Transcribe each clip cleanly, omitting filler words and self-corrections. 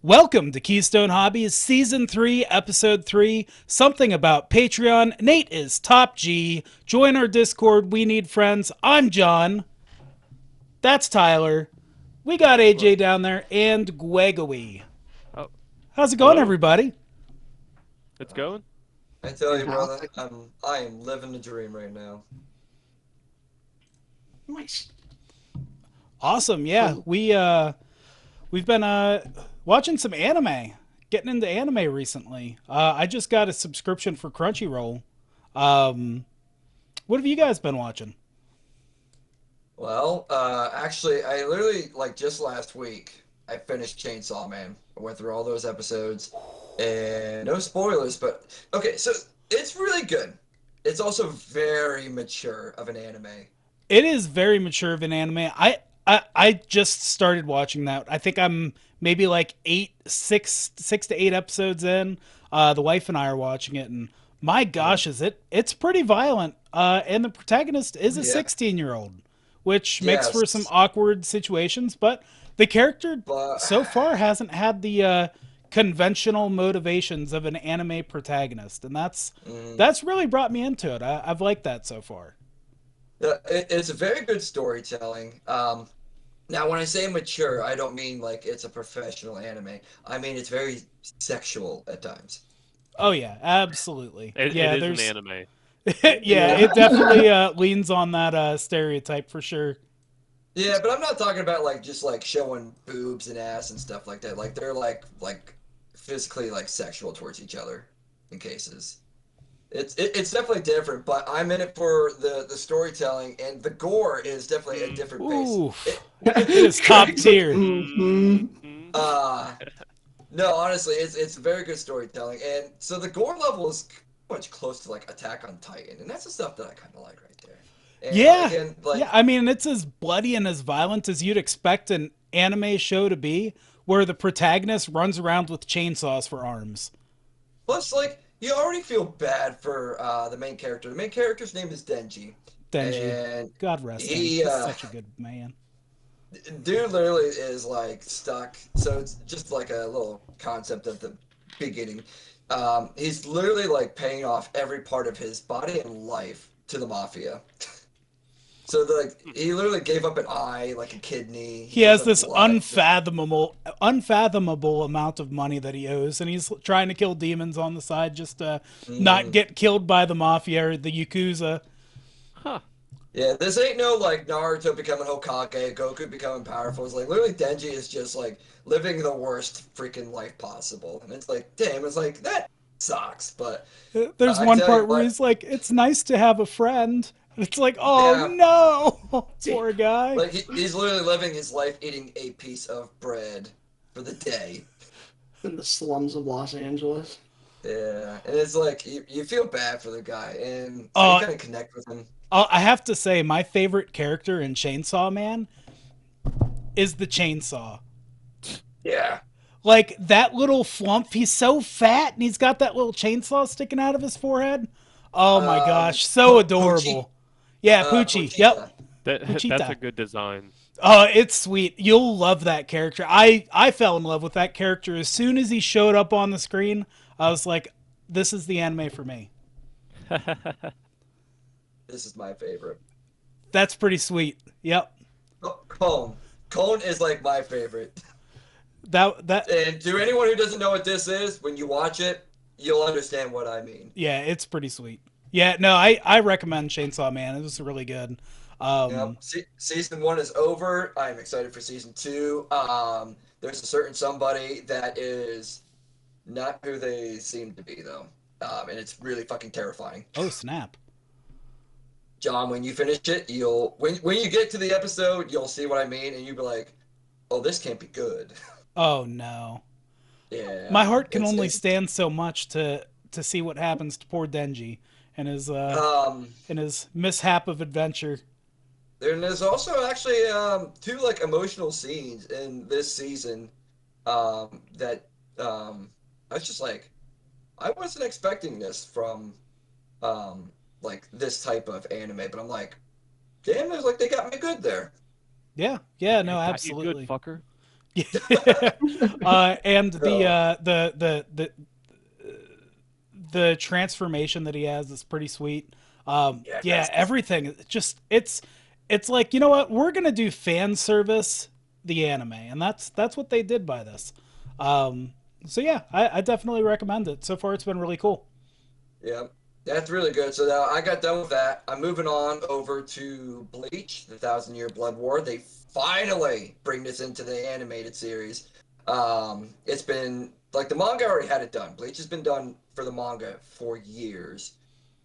Welcome to Keystone Hobbies, Season 3, Episode 3, Something About Patreon. Nate is Top G. Join our Discord, we need friends. I'm John. That's Tyler. We got Hello. AJ down there, and Gwegowy. Oh, How's it going, hello. everybody? It's going. I tell you, brother, Fantastic. I am living the dream right now. Nice. Awesome, yeah. Cool. We've been watching some anime. Getting into anime recently. I just got a subscription for Crunchyroll. What have you guys been watching? Well, actually, I literally just last week I finished Chainsaw Man. I went through all those episodes, and no spoilers, but okay, so it's really good. It's also very mature of an anime. It is very mature of an anime. I just started watching that. I think I'm maybe like six to eight episodes in. The wife and I are watching it, and my Yeah, gosh, it's pretty violent. And the protagonist is a yeah, 16-year-old, which makes for some yes, awkward situations. But the character but so far hasn't had the conventional motivations of an anime protagonist, and that's mm, that's really brought me into it. I've liked that so far. it's a very good storytelling. Now, when I say mature, I don't mean like it's a professional anime. I mean it's very sexual at times. Oh yeah, absolutely. It Yeah, is an there's anime. yeah, Yeah. it definitely leans on that stereotype for sure. Yeah, but I'm not talking about like just like showing boobs and ass and stuff like that. Like they're like physically like sexual towards each other in cases. It's definitely different, but I'm in it for the storytelling and the gore is definitely a different pace. Oof, It it is top tier. Mm-hmm. uh no, honestly, it's very good storytelling, and so the gore level is much close to like Attack on Titan, and that's the stuff that I kind of like right there. And Yeah, again, yeah. like I mean, it's as bloody and as violent as you'd expect an anime show to be, where the protagonist runs around with chainsaws for arms. plus, like, you already feel bad for the main character. The main character's name is Denji, Denji, and God rest him. he, He's such a good man. dude, literally is like stuck. So it's just like a little concept at the beginning. He's literally like paying off every part of his body and life to the mafia. So like he literally gave up an eye, like a kidney. He He gives has up this blood. unfathomable amount of money that he owes, and he's trying to kill demons on the side just to not Mhm. get killed by the mafia or the yakuza. Huh. Yeah, this ain't no like Naruto becoming Hokage, Goku becoming powerful. It's like literally Denji is just like living the worst freaking life possible, and it's like, damn, it's like that sucks. But There's I can one tell you part where what, he's like, "It's nice to have a friend." And it's like, "Oh yeah, no, poor guy." like he's literally living his life eating a piece of bread for the day. In the slums of Los Angeles. Yeah, and it's like you feel bad for the guy, and I can Uh, kind of connect with him. I have to say, my favorite character in Chainsaw Man is the chainsaw. Yeah, Like that little flump, he's so fat and he's got that little chainsaw sticking out of his forehead. Oh my gosh, so Poochie, adorable. Yeah, Poochie. Yep, Poochita. That's a Poochita. good design. Oh, it's sweet. You'll love that character. I fell in love with that character as soon as he showed up on the screen. I was like, this is the anime for me. This is my favorite. That's pretty sweet. Yep. Cone. Cone is like my favorite. That And to anyone who doesn't know what this is, when you watch it, you'll understand what I mean. yeah, it's pretty sweet. Yeah, no, I recommend Chainsaw Man. It was really good. Yep. Um, Season one is over. I'm excited for season two. There's a certain somebody that is not who they seem to be, though. And it's really fucking terrifying. oh snap. John, when you finish it, you'll when you get to the episode, you'll see what I mean, and you'll be like, "Oh, this can't be good." Oh no. Yeah, My heart can only it's stand so much to see what happens to poor Denji um. and his mishap of adventure. And there's also actually two like emotional scenes in this season that I was just like I wasn't expecting this from like this type of anime, but I'm like, damn, there's like they got me good there. Yeah, yeah, They no, got you good, absolutely. fucker. And Oh, the transformation that he has is pretty sweet. Yeah, yes. everything. It's like, you know what? We're gonna do fan service the anime, and that's what they did by this. Um, so yeah, I definitely recommend it. So far, it's been really cool. Yeah, that's really good. So now I got done with that. I'm moving on over to Bleach, the Thousand Year Blood War. They finally bring this into the animated series. It's been like the manga already had it done. Bleach has been done for the manga for years,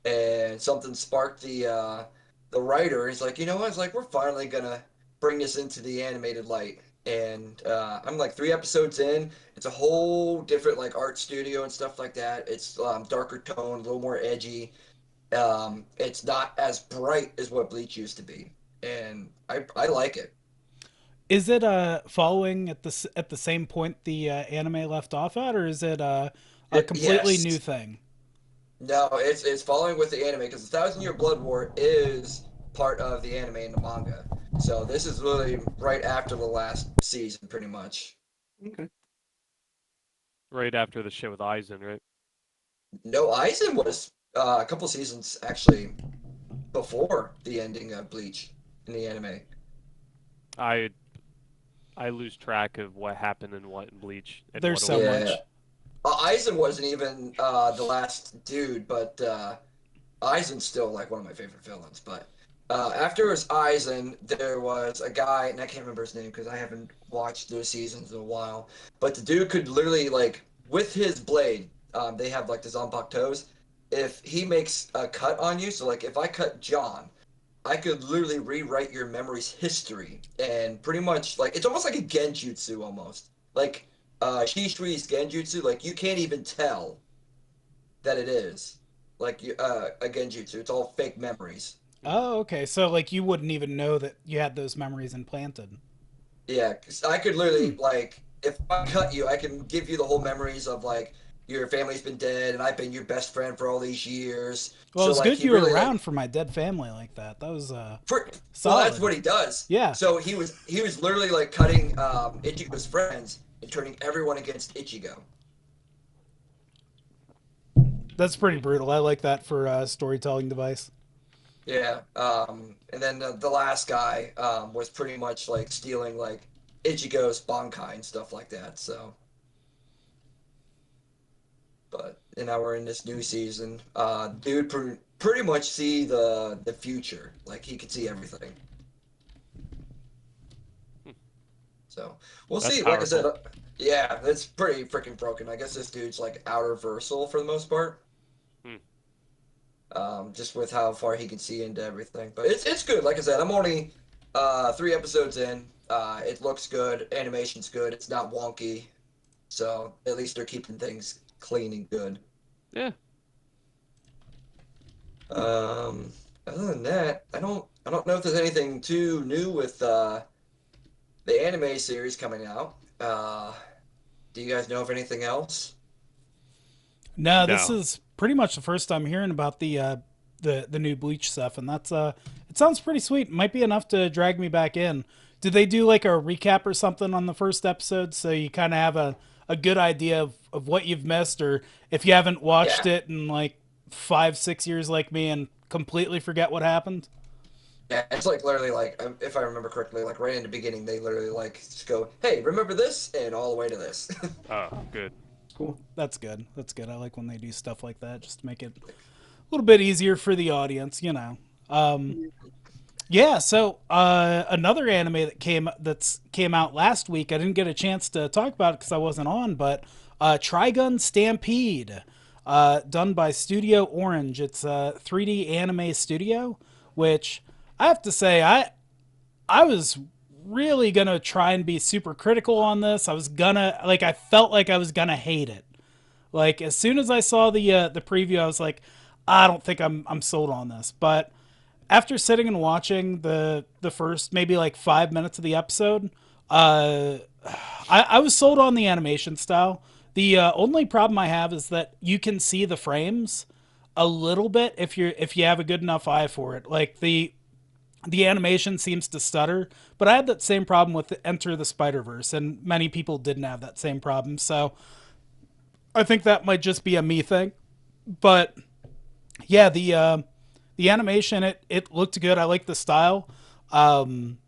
and something sparked the writer. He's like, you know what? It's like we're finally gonna bring this into the animated light. And I'm like 3 episodes in. It's a whole different like art studio and stuff like that. It's darker tone, a little more edgy. It's not as bright as what Bleach used to be, and I like it. Is it following at the same point the anime left off at, or is it a completely new Yes. thing? No, it's following with the anime because the Thousand Year Blood War is part of the anime and the manga. So this is really right after the last season, pretty much. Okay. Right after the shit with Aizen, right? No, Aizen was a couple seasons actually before the ending of Bleach in the anime. I I lose track of what happened and what in Bleach in There's what so order. Yeah, much. Aizen wasn't even the last dude, but Aizen's still like one of my favorite villains. But after it was Aizen, there was a guy, and I can't remember his name because I haven't watched those seasons in a while. But the dude could literally like with his blade, they have like the Zanpakutos. If he makes a cut on you, so like if I cut John, I could literally rewrite your memory's history and pretty much like it's almost like a genjutsu almost. Like Shishui's genjutsu, like you can't even tell that it is like a genjutsu. It's all fake memories. Oh, okay. So like you wouldn't even know that you had those memories implanted. Yeah, 'cause I could Hmm. literally like if I cut you, I can give you the whole memories of like your family's been dead and I've been your best friend for all these years. Well, So it's like good he you were really around like for my dead family like that. That was for well that's solid. what he does. Yeah, So he was literally like cutting Ichigo's friends and turning everyone against Ichigo. that's pretty brutal. I like that for a storytelling device. Yeah. And then the last guy was pretty much like stealing like Ichigo's Bankai and stuff like that. So, but and now we're in this new season. Dude, pretty much see the future. Like he could see everything. Hmm. So we'll That's see. Like I said, powerful. yeah, that's pretty freaking broken. I guess this dude's like outer versal for the most part. Hmm. Just with how far he can see into everything. But it's good. Like I said, I'm only 3 episodes in. It looks good. Animation's good. It's not wonky. So at least they're keeping things clean and good. Yeah. Um, Other than that, I don't know if there's anything too new with the anime series coming out. Do you guys know of anything else? No, this No. is pretty much the first time hearing about the new Bleach stuff, and that's it sounds pretty sweet. Might be enough to drag me back in. Did they do like a recap or something on the first episode so you kind of have a good idea of what you've missed, or if you haven't watched Yeah. it in like 5 6 years like me and completely forget what happened? Yeah, it's like literally like if I remember correctly, like right in the beginning, they literally like just go, "Hey, remember this?" and all the way to this. Oh, good. Cool. That's good. That's good. I like when they do stuff like that, just to make it a little bit easier for the audience, you know. Um, Yeah, so another anime that's came out last week. I didn't get a chance to talk about it because I wasn't on, but Trigun Stampede, done by Studio Orange. It's a 3D anime studio, which I have to say I was really gonna try and be super critical on this. I was gonna like I felt like I was gonna hate it. Like as soon as I saw the preview, I was like, I don't think I'm sold on this, but after sitting and watching the first maybe like 5 minutes of the episode, uh, I was sold on the animation style. The only problem I have is that you can see the frames a little bit if you have a good enough eye for it. Like the animation seems to stutter, but I had that same problem with Enter the Spider-Verse, and many people didn't have that same problem. So I think that might just be a me thing. But yeah, the animation, it looked good. I like the style. Um,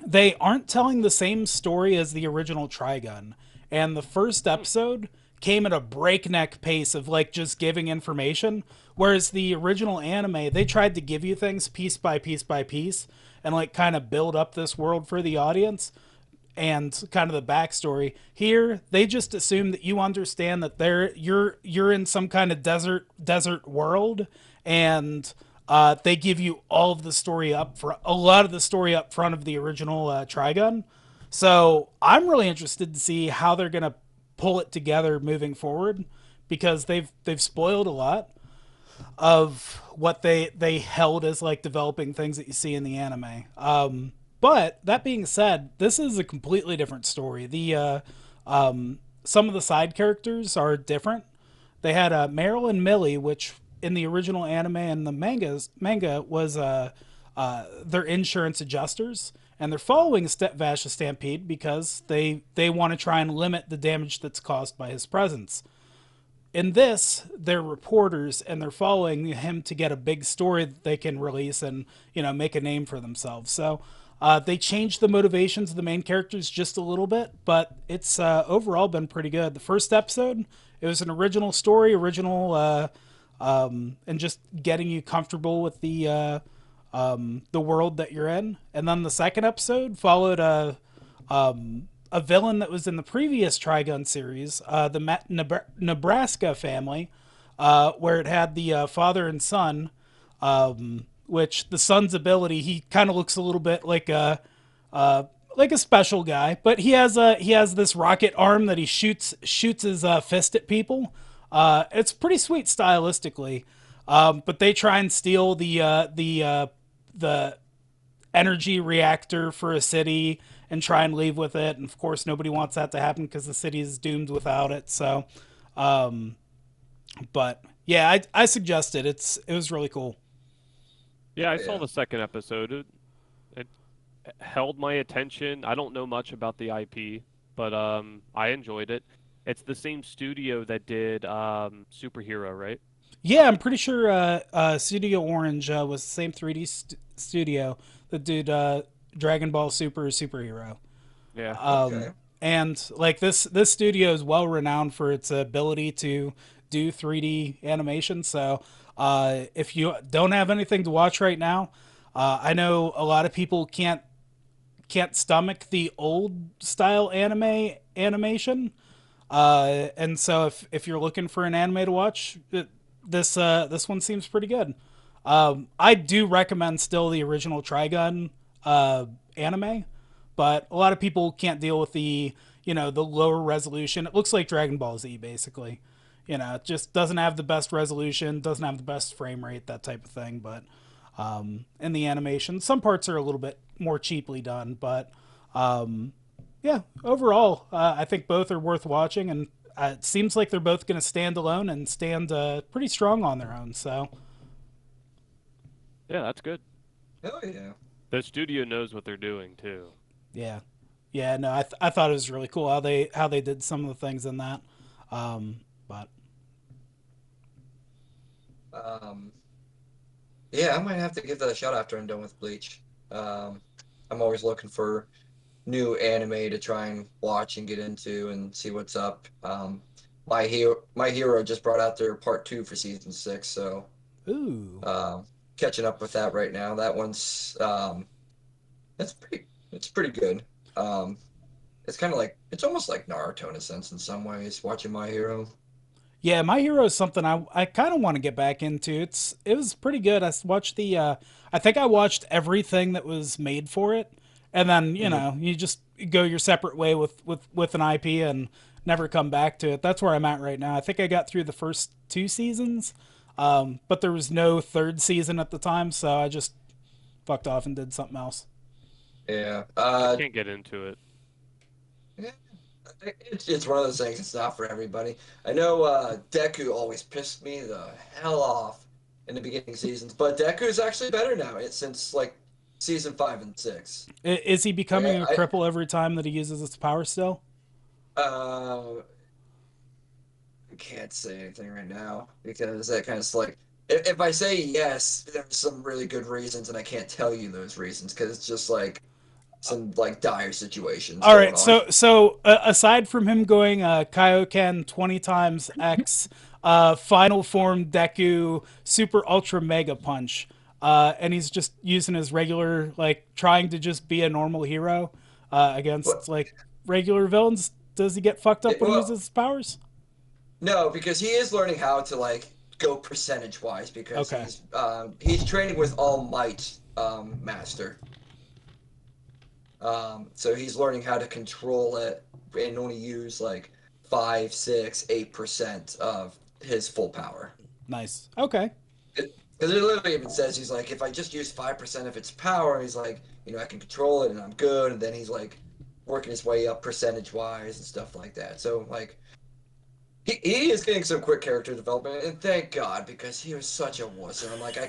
they aren't telling the same story as the original Trigun. And the first episode came at a breakneck pace of like just giving information. Whereas the original anime, they tried to give you things piece by piece by piece and like kind of build up this world for the audience and kind of the backstory. Here, they just assume that you understand that you're in some kind of desert world, and they give you all of the story up for a lot of the story up front of the original Trigun. So I'm really interested to see how they're gonna pull it together moving forward, because they've spoiled a lot of what they held as like developing things that you see in the anime. But that being said, this is a completely different story. The some of the side characters are different. They had Meryl and Millie, which in the original anime and the manga was their insurance adjusters, and they're following Vash's Stampede because they want to try and limit the damage that's caused by his presence. In this, they're reporters and they're following him to get a big story that they can release and make a name for themselves. So they changed the motivations of the main characters just a little bit, but it's overall been pretty good. The first episode, it was an original story, and just getting you comfortable with the world that you're in. And then the second episode followed a villain that was in the previous Trigun series, the Nebraska family, where it had the father and son, which the son's ability, he kind of looks a little bit like a special guy, but he has this rocket arm that he shoots his fist at people. It's pretty sweet stylistically, but they try and steal the energy reactor for a city and try and leave with it. And of course, nobody wants that to happen because the city is doomed without it. So, but yeah, I suggest it. It was really cool. Yeah, I Yeah. saw the second episode. It held my attention. I don't know much about the IP, but I enjoyed it. It's the same studio that did Superhero, right? Yeah, I'm pretty sure Studio Orange was the same 3D studio that did Dragon Ball Super Superhero. Yeah. Okay. And like this studio is well renowned for its ability to do 3D animation. So if you don't have anything to watch right now, I know a lot of people can't stomach the old style animation. And so if you're looking for an anime to watch, this one seems pretty good. I do recommend still the original Trigun anime, but a lot of people can't deal with the lower resolution. It looks like Dragon Ball Z basically. It just doesn't have the best resolution, doesn't have the best frame rate, that type of thing. But in the animation, some parts are a little bit more cheaply done, but yeah, overall, I think both are worth watching, and it seems like they're both going to stand alone and stand pretty strong on their own. So Yeah, that's good. Hell yeah. The studio knows what they're doing too. yeah, yeah, no, I thought it was really cool how they did some of the things in that. But Um, yeah, I might have to give that a shot after I'm done with Bleach. I'm always looking for new anime to try and watch and get into and see what's up. My Hero just brought out their part two for season six, so ooh, catching up with that right now. That one's it's pretty good. Um, it's kind of like it's almost like Naruto in a sense in some ways. Watching My Hero. yeah, My Hero is something I kind of want to get back into. It was pretty good. I watched I think I watched everything that was made for it, and then Mhm. you just go your separate way with an IP and never come back to it. That's where I'm at right now. I think I got through the first two seasons, but there was no third season at the time, so I just fucked off and did something else. Yeah. I can't get into it. Yeah, it's one of those things. It's not for everybody. I know Deku always pissed me the hell off in the beginning seasons, but Deku is actually better now. Since like season 5 and 6. Is he Like becoming a cripple every time that he uses his power still? I can't say anything right now because that kind of like if I say yes, there's some really good reasons, and I can't tell you those reasons because it's just like some like dire situations All going right, on. so aside from him going Kaioken 20 times X, Final Form Deku Super Ultra Mega Punch, and he's just using his regular like trying to just be a normal hero against But like regular villains. Does he get fucked up when he well, uses his powers? no, because he is learning how to like go percentage wise because Okay, he's training with All Might Master. So he's learning how to control it and only use like 5, 6, 8% of his full power. nice. Okay, Because it literally even says he's like, if I just use 5% of its power, he's like, I can control it and I'm good. And then he's like working his way up percentage wise and stuff like that. So like he is getting some quick character development, and thank God because he was such a wuss. And I'm like, I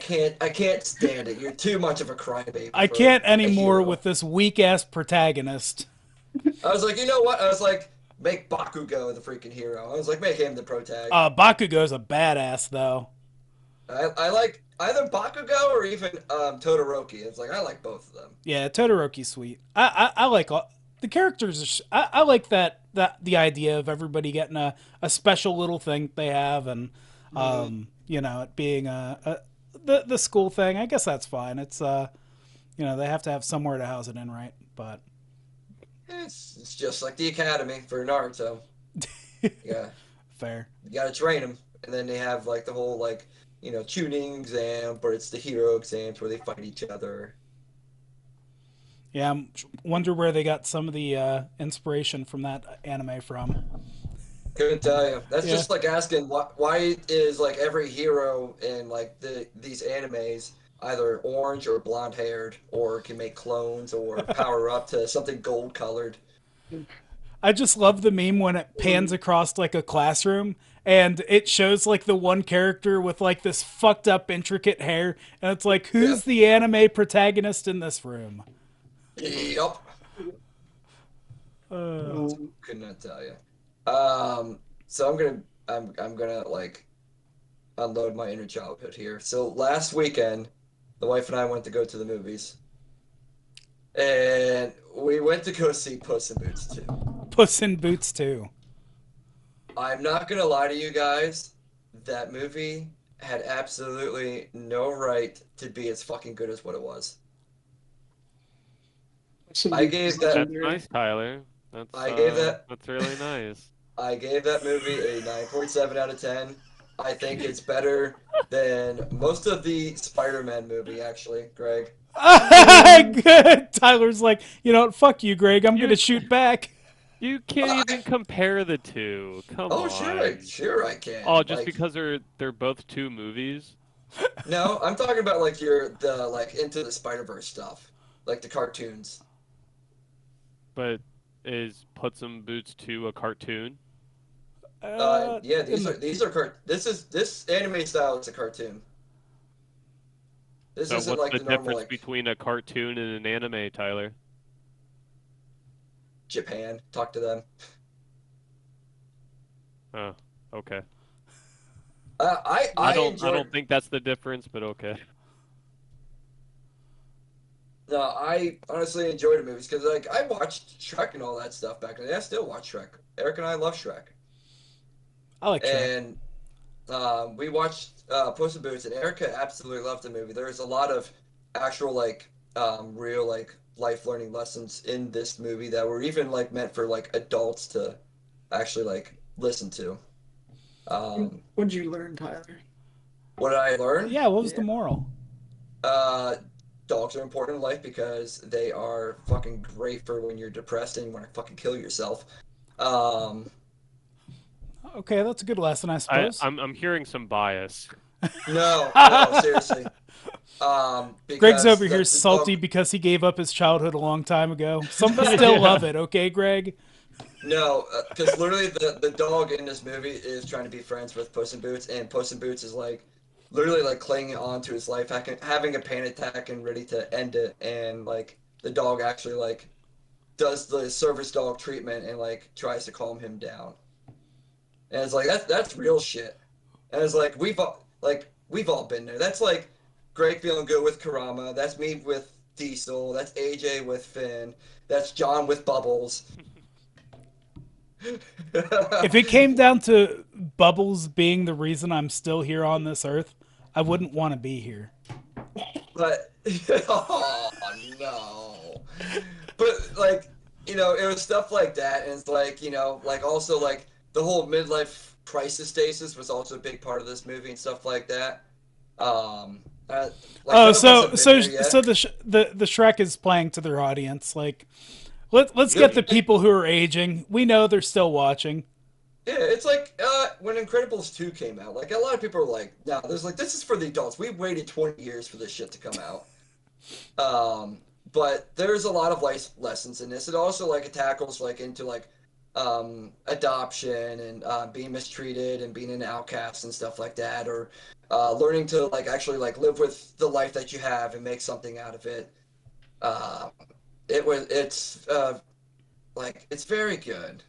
can't stand it. You're too much of a crybaby I for can't a anymore hero. with this weak ass protagonist. I was like, you know what? I was like, make Bakugo the freaking hero. I was like, make him the pro tag. Bakugo's a badass though. I like either Bakugo or even Todoroki. It's like I like both of them. Yeah, Todoroki's sweet. I like all the characters. I like that the idea of everybody getting a special little thing they have, and Mm-hmm. it being the school thing. I guess that's fine. It's they have to have somewhere to house it in, right? But It's just like the academy for Naruto. Yeah, fair. you gotta train them, and then they have like the whole like tuning exam, but it's the hero exams where they fight each other. Yeah, wonder where they got some of the inspiration from that anime from. Couldn't tell you. That's Yeah. just like asking why is like every hero in like these animes either orange or blonde haired or can make clones or power up to something gold colored. I just love the meme when it pans across like a classroom and it shows like the one character with like this fucked up intricate hair, and it's like, who's Yep. the anime protagonist in this room? Yep. Uh, Could not tell you. So I'm gonna like unload my inner childhood here. So last weekend, the wife and I went to go to the movies, and we went to go see Puss in Boots 2. Puss in Boots too. I'm not gonna lie to you guys, that movie had absolutely no right to be as fucking good as what it was. I gave that That's nice, Tyler. I gave that That's really nice. I gave that movie a 9.7 out of 10. I think it's better than most of the Spider-Man movie, actually, Greg. Good. Tyler's like, fuck you, Greg. I'm You gonna shoot back. you can't even compare the two. Come Oh, on. sure I can. Oh, just Like, because they're both two movies? no, I'm talking about like the like Into the Spider-Verse stuff, like the cartoons. But is Puts in Boots 2 a cartoon? Yeah, In this anime style is a cartoon. This So isn't what's like the the normal difference like between a cartoon and an anime, Tyler? Japan. Talk to them. Oh, okay. I I don't enjoyed. think that's the difference, but okay. No, I honestly enjoyed the movies because like I watched Shrek and all that stuff back then. I still watch Shrek. Eric and I love Shrek, I like Shrek. and we watched Puss in Boots, and Erica absolutely loved the movie. There's a lot of actual like real like life learning lessons in this movie that were even like meant for like adults to actually like listen to. What'd you learn, Tyler? What did I learn? Yeah, what was Yeah. the moral? Uh, Dogs are important in life because they are fucking great for when you're depressed and you want to fucking kill yourself. Um, Okay, that's a good lesson, I suppose. I'm hearing some bias. no, seriously. Greg's Because over here the salty dog, because he gave up his childhood a long time ago. Some still love it, okay, Greg? no, because literally the dog in this movie is trying to be friends with Puss in Boots, and Puss in Boots is like, literally like clinging on to his life, having a panic attack and ready to end it, and like the dog actually like does the service dog treatment and like tries to calm him down. And it's like that's real shit. And it's like we've all been there. That's like Greg feeling good with Karama. That's me with Diesel. That's AJ with Finn. That's John with Bubbles. If it came down to Bubbles being the reason I'm still here on this earth, I wouldn't want to be here. But oh no. But like, you know, it was stuff like that, and it's like, you know, like also like the whole midlife crisis stasis was also a big part of this movie and stuff like that. Like Oh, none of us have so been there yet. the Shrek is playing to their audience. Like, let's get the people who are aging. We know they're still watching. Yeah, it's like when Incredibles 2 came out, like a lot of people are like, no, there's like this is for the adults. We've waited 20 years for this shit to come out. But there's a lot of life lessons in this. It also like it tackles like into like adoption and being mistreated and being an outcast and stuff like that, or learning to like actually like live with the life that you have and make something out of it. Uh, it's like it's very good.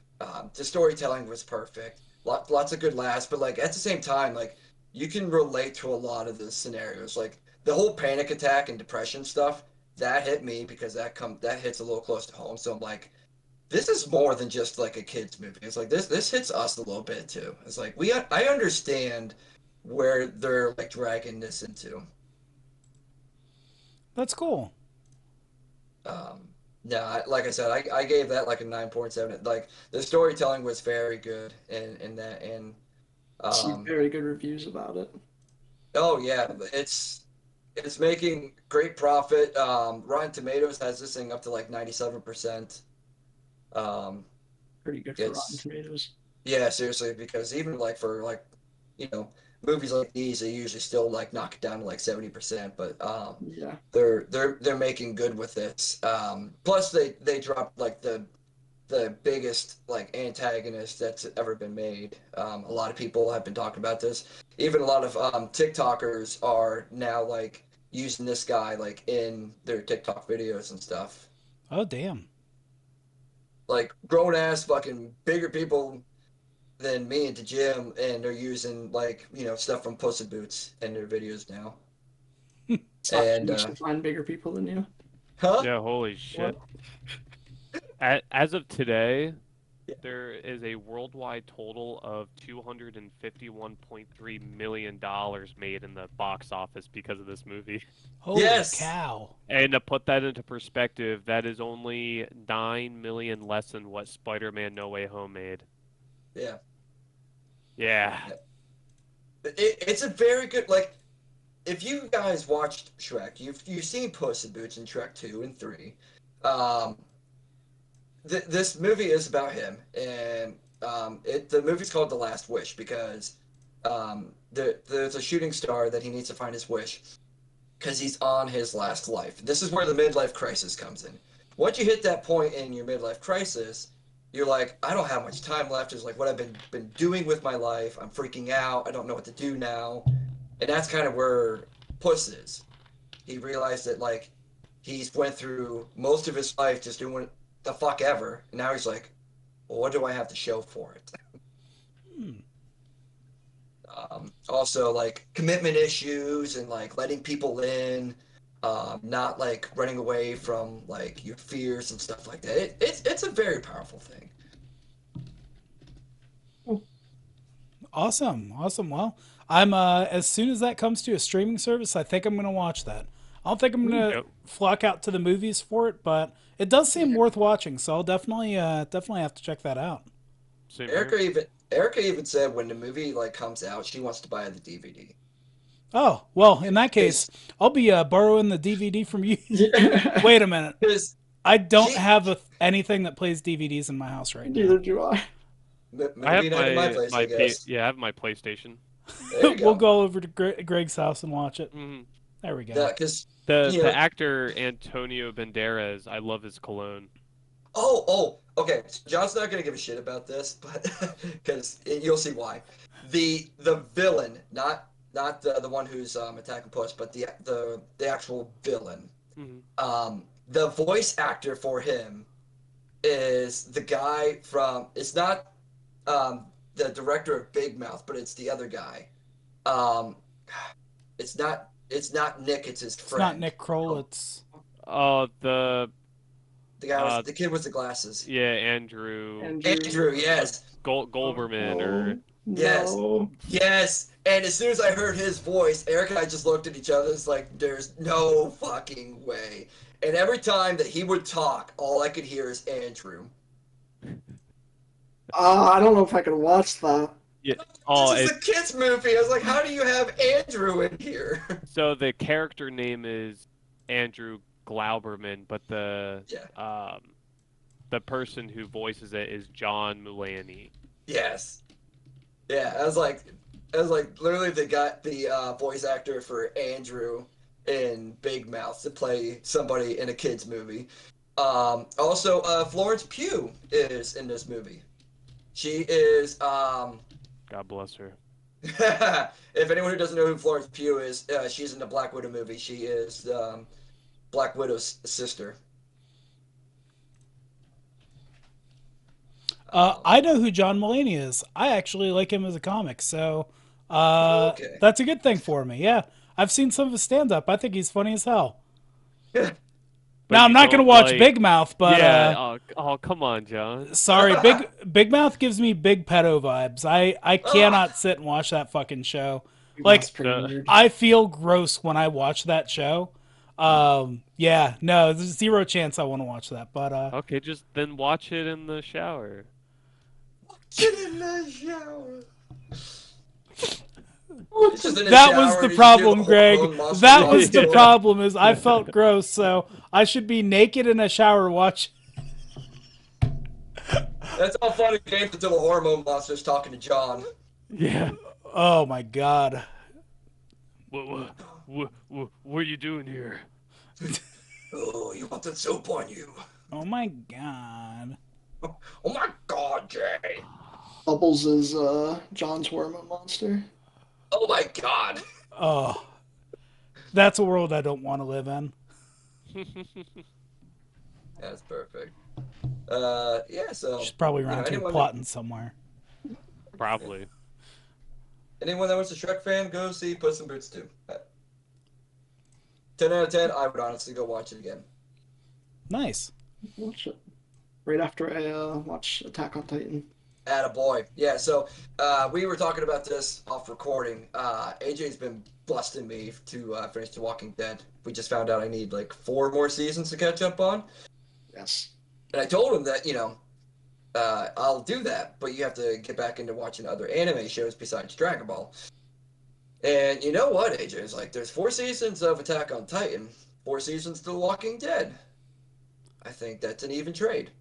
The storytelling was perfect. Lots of good laughs, but like at the same time, like you can relate to a lot of the scenarios. Like the whole panic attack and depression stuff that hit me because that hits a little close to home. So I'm like, this is more than just like a kids movie. It's like this hits us a little bit too. It's like I understand where they're like dragging this into. That's cool. Um, yeah, like I said, I gave that like a 9.7. Like the storytelling was very good in that, and See um, very good reviews about it. oh yeah, it's making great profit. Rotten Tomatoes has this thing up to like 97%. Um, Pretty good for Rotten it's Tomatoes. Yeah, seriously, because even like for like, you know, movies like these, they usually still like knock it down to like 70%, but Yeah. they're making good with this. Plus they dropped like the biggest like antagonist that's ever been made. A lot of people have been talking about this. Even a lot of TikTokers are now like using this guy like in their TikTok videos and stuff. Oh, damn. Like grown ass fucking bigger people than me at the gym, and they're using like you know stuff from Puss in Boots in their videos now. It's not too And much to find bigger people than you. huh? Yeah, holy What? shit. As of today, Yeah. there is a worldwide total of $251.3 million made in the box office because of this movie. Holy Yes. cow. And to put that into perspective, that is only 9 million less than what Spider-Man No Way Home made. Yeah. Yeah. It's a very good like. If you guys watched Shrek, you've seen Puss in Boots in Shrek 2 and 3. Um, this movie is about him, and the movie's called The Last Wish because there's a shooting star that he needs to find his wish because he's on his last life. This is where the midlife crisis comes in. Once you hit that point in your midlife crisis, you're like, I don't have much time left. It's like what I've been doing with my life. I'm freaking out. I don't know what to do now, and that's kind of where Puss is. He realized that like he's went through most of his life just doing the fuck ever, and now he's like, well, what do I have to show for it? Hmm. Also, like commitment issues and like letting people in, not like running away from like your fears and stuff like that. It's a very powerful thing. Awesome. Awesome. Well, I'm as soon as that comes to a streaming service, I think I'm going to watch that. I don't think I'm going to Yep. flock out to the movies for it, but it does seem worth watching, so I'll definitely have to check that out. Same Erica here. even said when the movie like comes out, she wants to buy the DVD. Oh, well, in that case, I'll be borrowing the DVD from you. Yeah. Wait a minute. Because I don't she have anything that plays DVDs in my house right now. Neither do I. I have movie night at my place, I guess. I have my PlayStation. There you go. We'll go over to Greg's house and watch it. hmm There we go. Yeah, because The you know, the actor Antonio Banderas, I love his cologne. okay. So John's not gonna give a shit about this, but because you'll see why. The villain, not not the one who's attacking Puss, but the actual villain. Hmm. The voice actor for him is the guy from. It's not the director of Big Mouth, but it's the other guy. Um, it's not Nick. It's his It's not friend. Nick Kroll. It's The The guy was uh, the kid with the glasses. yeah, Andrew Andrew, yes. Goldberman or Oh, Yes. no. Yes. And as soon as I heard his voice, Eric and I just looked at each other. It's like, there's no fucking way. And every time that he would talk, all I could hear is Andrew. I don't know if I could watch that. yeah. Oh, This is it, a kids movie. I was like, how do you have Andrew in here? so the character name is Andrew Glauberman, but Yeah. the person who voices it is John Mulaney. Yes. Yeah. I was like, literally the voice actor for Andrew in Big Mouth to play somebody in a kids movie. Also, Florence Pugh is in this movie. She is God bless her. if anyone who doesn't know who Florence Pugh is, she's in the Black Widow movie. She is Black Widow's sister. I know who John Mulaney is. I actually like him as a comic, so Okay. that's a good thing for me. Yeah, I've seen some of his stand-up. I think he's funny as hell. But Now I'm you not gonna don't watch like- Big Mouth, but yeah. Oh, come on, John. sorry, Big Mouth gives me big pedo vibes. I cannot sit and watch that fucking show. Like, That's pretty weird. I feel gross when I watch that show. Yeah, no, there's zero chance I want to watch that. But Okay, just then watch it in the shower. Get in the shower. It's just in the that shower was and the you problem, hear the Greg. hormone monster That talking was to the him. problem. Is I felt gross, so I should be naked in a shower watch. That's all fun and games until the hormone monster's talking to John. Yeah. Oh my god. What are you doing here? Oh, you want the soap on you? Oh my god. Oh my God, Jay! Bubbles is John's hormone monster. Oh my God! Oh, that's a world I don't want to live in. That's perfect. Yeah. So She's probably around here anyone, plotting somewhere. Probably. anyone that was a Shrek fan, go see Puss in Boots 2. 10 out of 10. I would honestly go watch it again. Nice. Watch it right after I watch Attack on Titan. Attaboy. Yeah. So we were talking about this off recording. AJ's been busting me to finish The Walking Dead. We just found out I need like 4 more seasons to catch up on. Yes. And I told him that, I'll do that, but you have to get back into watching other anime shows besides Dragon Ball. And you know what, AJ? It's like, there's 4 seasons of Attack on Titan, 4 seasons of The Walking Dead. I think that's an even trade.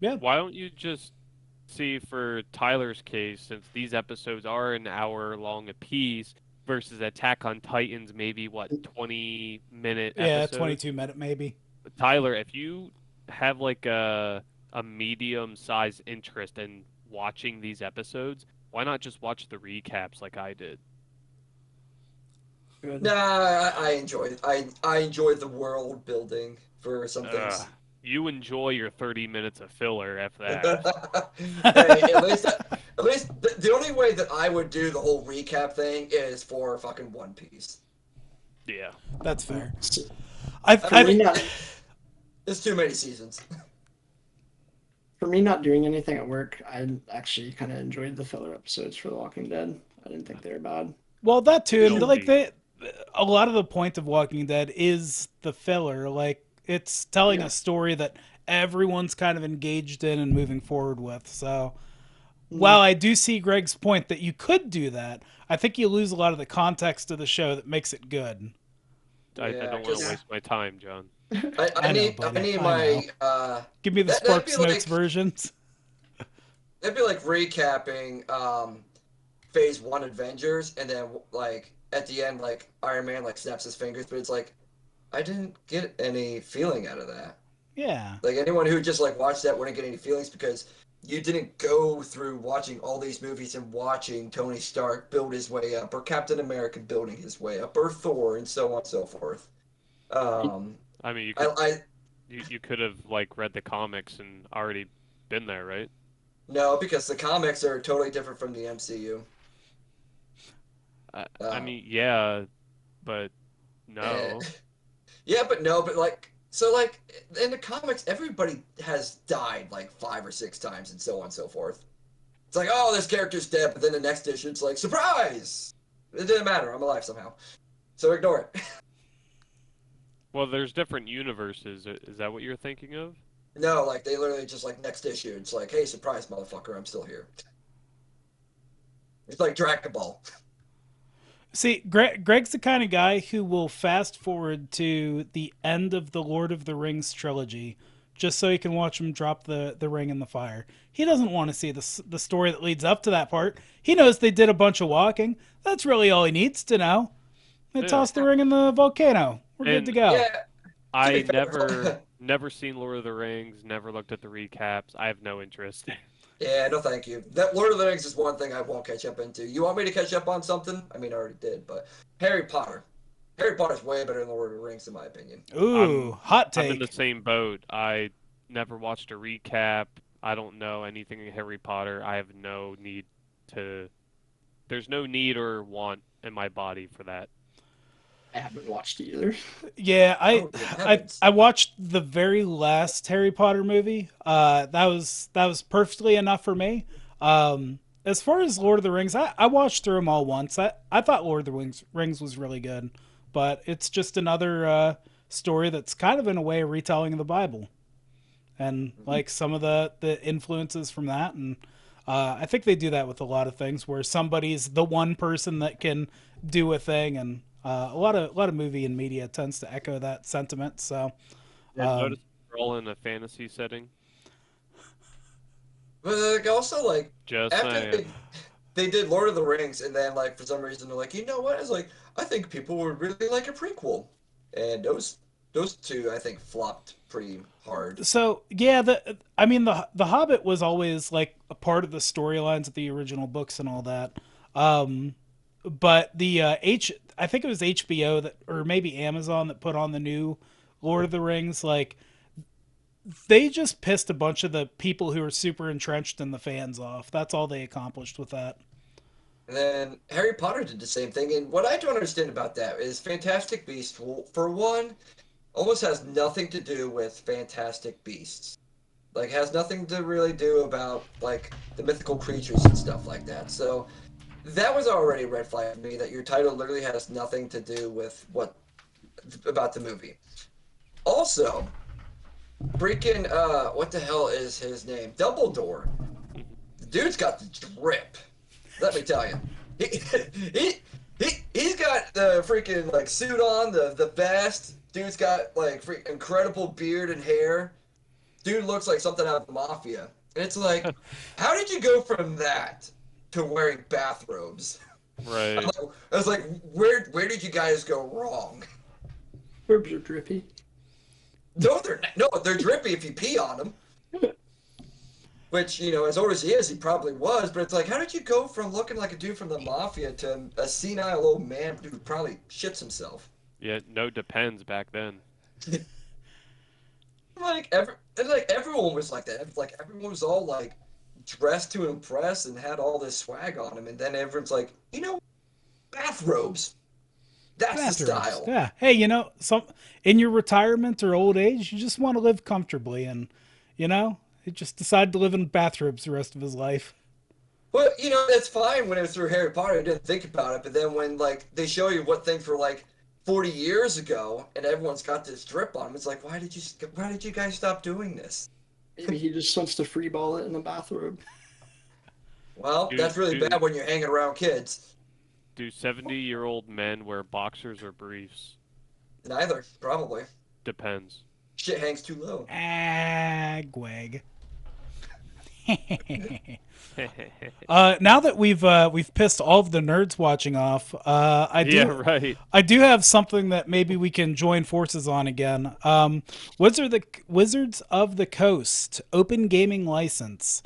Why don't you just see for Tyler's case, since these episodes are an hour long apiece, versus Attack on Titan's maybe, 20-minute Yeah, episodes? 22-minute maybe. Tyler, if you have like a medium-sized interest in watching these episodes, why not just watch the recaps like I did? Good. Nah, I enjoy it. I enjoy the world building for some things. You enjoy your 30 minutes of filler after that. Hey, at least the only way that I would do the whole recap thing is for fucking One Piece. Yeah. That's fair. For me, There's too many seasons. for me, not doing anything at work, I actually kind of enjoyed the filler episodes for The Walking Dead. I didn't think they were bad. Well, that too. And, like Guilty. a lot of the point of Walking Dead is the filler. Like, it's telling a story that everyone's kind of engaged in and moving forward with. So, while I do see Greg's point that you could do that, I think you lose a lot of the context of the show that makes it good. I Yeah, don't want 'cause- to waste my time, John. I know, need buddy, I my Give me the That'd Sparks be Notes like- versions. that'd be like recapping Phase 1 Avengers, and then like at the end, like Iron Man like snaps his fingers, but it's like I didn't get any feeling out of that. Yeah. Like anyone who just like watched that wouldn't get any feelings because You didn't go through watching all these movies and watching Tony Stark build his way up, or Captain America building his way up, or Thor, and so on and so forth. Um, I mean, I you could have like read the comics and already been there, right? no, because the comics are totally different from the MCU. I Um, mean, yeah, but eh, no. yeah, but no, but like so like in the comics, everybody has died like 5 or 6 times, and so on and so forth. It's like, oh, this character's dead, but then the next issue, it's like, surprise! It didn't matter. I'm alive somehow. So ignore it. Well, there's different universes. Is that what you're thinking of? No, like they literally just like next issue. It's like, hey, surprise, motherfucker, I'm still here. It's like Dragon Ball. See, Greg's the kind of guy who will fast forward to the end of the Lord of the Rings trilogy just so he can watch him drop the ring in the fire. He doesn't want to see the story that leads up to that part. He knows they did a bunch of walking. That's really all he needs to know. They Yeah. tossed the ring in the volcano. We're good to And go. Yeah, to be I fair, never seen Lord of the Rings, never looked at the recaps. I have no interest. yeah, no, thank you. That Lord of the Rings is one thing I won't catch up into. You want me to catch up on something? I mean, I already did, but Harry Potter. Harry Potter's way better than Lord of the Rings, in my opinion. Ooh, hot I'm in the take. same boat. I never watched a recap. I don't know anything in Harry Potter. I have no need to. There's no need or want in my body for that. I haven't watched either. Yeah, Oh, good heavens. I watched the very last Harry Potter movie. That was perfectly enough for me. As far as Lord of the Rings, I watched through them all once. I thought Lord of the Rings was really good, but it's just another story that's kind of in a way a retelling of the Bible, and like some of the influences from that. And I think they do that with a lot of things where somebody's the one person that can do a thing, and a lot of movie and media tends to echo that sentiment. So And notice we're all in a fantasy setting. But like, also, like, Just after saying. they did Lord of the Rings, and then, like, for some reason, they're like, you know what? It's like, I think people would really like a prequel. And those two, I think, flopped pretty hard. so yeah, I mean the Hobbit was always like a part of the storylines of the original books and all that. Um, but the I think it was HBO that or maybe Amazon that put on the new Lord of the Rings. Like they just pissed a bunch of the people who are super entrenched in the fans off. That's all they accomplished with that. And then Harry Potter did the same thing. And what I don't understand about that is Fantastic Beasts, for one, almost has nothing to do with Fantastic Beasts. Like, has nothing to really do about, like, the mythical creatures and stuff like that. So that was already a red flag for me that your title literally has nothing to do with what about the movie. Also, freaking what the hell is his name? Dumbledore. The dude's got the drip. Let me tell you. He he's got the freaking like suit on, the vest. Dude's got like incredible beard and hair. Dude looks like something out of the mafia. And it's like, how did you go from that to wearing bathrobes? Right. I was like, where did you guys go wrong? Herbs are drippy. No, they're drippy if you pee on them. Which, as old as he is, he probably was. But it's like, how did you go from looking like a dude from the mafia to a senile old man who probably shits himself? Yeah, no depends back then. Like everyone was like that. Like everyone was all like dressed to impress and had all this swag on them, and then everyone's like, bathrobes. That's the Bathrooms. style. Yeah. Hey, some in your retirement or old age, you just want to live comfortably, and he just decided to live in bathrooms the rest of his life. But that's fine when it was through Harry Potter. I didn't think about it, but then when like they show you what things were like 40 years ago, and everyone's got this drip on them, it's like, why did you guys stop doing this? Maybe he just wants to freeball it in the bathrobe. Well, Do that's really do bad when you're hanging around kids. do 70-year-old men wear boxers or briefs? Neither, probably. Depends. Shit hangs too low. Ah, Gweg. Now that we've pissed all of the nerds watching off, Yeah, right. I do have something that maybe we can join forces on again. Wizards of the Coast open gaming license.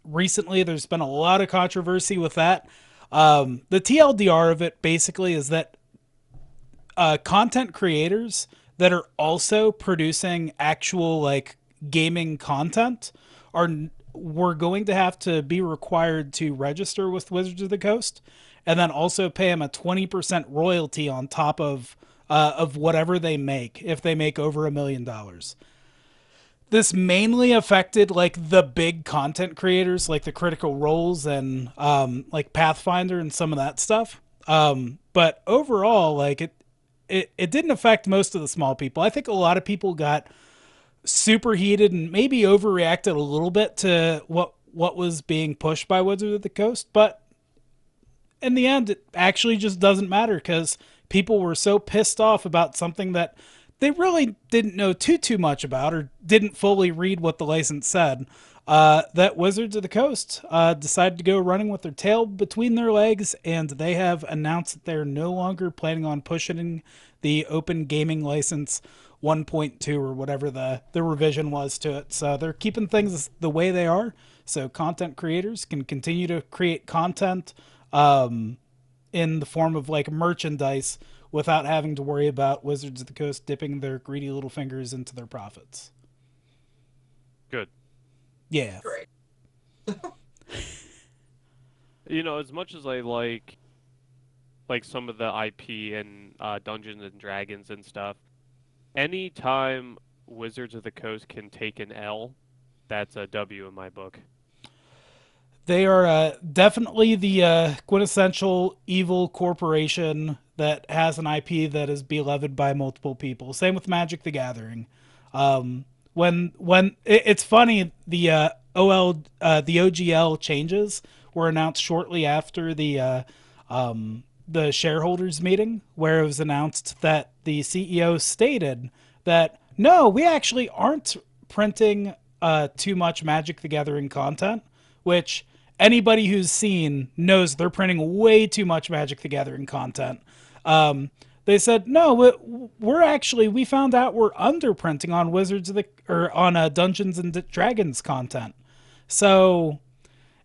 Recently, there's been a lot of controversy with that. The TLDR of it basically is that content creators that are also producing actual like gaming content are we're going to have to be required to register with Wizards of the Coast, and then also pay them a 20% royalty on top of whatever they make if they make over $1 million. This mainly affected like the big content creators like the Critical Roles and like Pathfinder and some of that stuff. But overall, like it didn't affect most of the small people. I think a lot of people got super heated and maybe overreacted a little bit to what was being pushed by Wizards of the Coast. But in the end, it actually just doesn't matter because people were so pissed off about something that they really didn't know too much about or didn't fully read what the license said. That Wizards of the Coast decided to go running with their tail between their legs, and they have announced that they're no longer planning on pushing the Open Gaming License 1.2 or whatever the revision was to it. So they're keeping things the way they are, so content creators can continue to create content in the form of like merchandise without having to worry about Wizards of the Coast dipping their greedy little fingers into their profits. Good. Yeah. Great. You know, as much as I like some of the IP and Dungeons and Dragons and stuff, anytime Wizards of the Coast can take an L, that's a W in my book. They are definitely the quintessential evil corporation that has an IP that is beloved by multiple people. Same with Magic the Gathering. It's funny, the OGL changes were announced shortly after the shareholders meeting, where it was announced that the CEO stated that no, we actually aren't printing too much Magic the Gathering content, which anybody who's seen knows they're printing way too much Magic the Gathering content. They said no, we found out we're underprinting on Wizards of the or on Dungeons and Dragons content. So,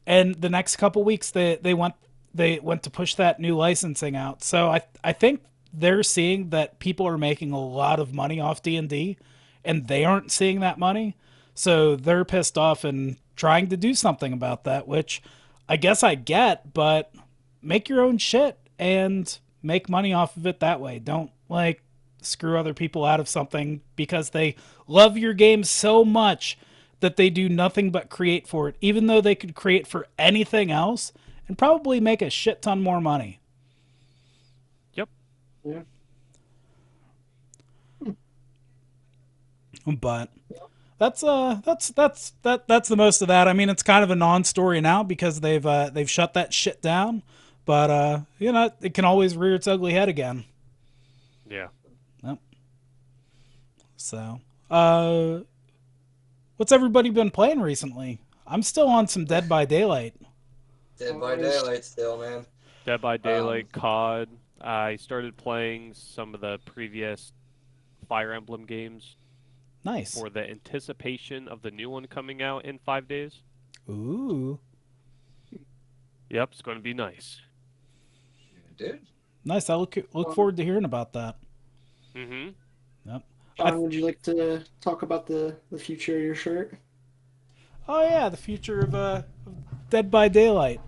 and the next couple weeks they went to push that new licensing out. So I think they're seeing that people are making a lot of money off D&D and they aren't seeing that money. So they're pissed off and trying to do something about that, which I guess I get, but make your own shit and make money off of it that way. Don't like screw other people out of something because they love your game so much that they do nothing but create for it, even though they could create for anything else and probably make a shit ton more money. Yep. Yeah. But that's the most of that. I mean, it's kind of a non-story now because they've shut that shit down. But you know, it can always rear its ugly head again. Yeah. Yep. So, what's everybody been playing recently? I'm still on some Dead by Daylight. Dead by Daylight still, man. Dead by Daylight, COD. I started playing some of the previous Fire Emblem games Nice. for the anticipation of the new one coming out in 5 days. Ooh. Yep, it's going to be nice. Dude. Nice. I look forward to hearing about that. Mm-hmm. Yep. John, would you like to talk about the future of your shirt? Oh yeah, the future of Dead by Daylight.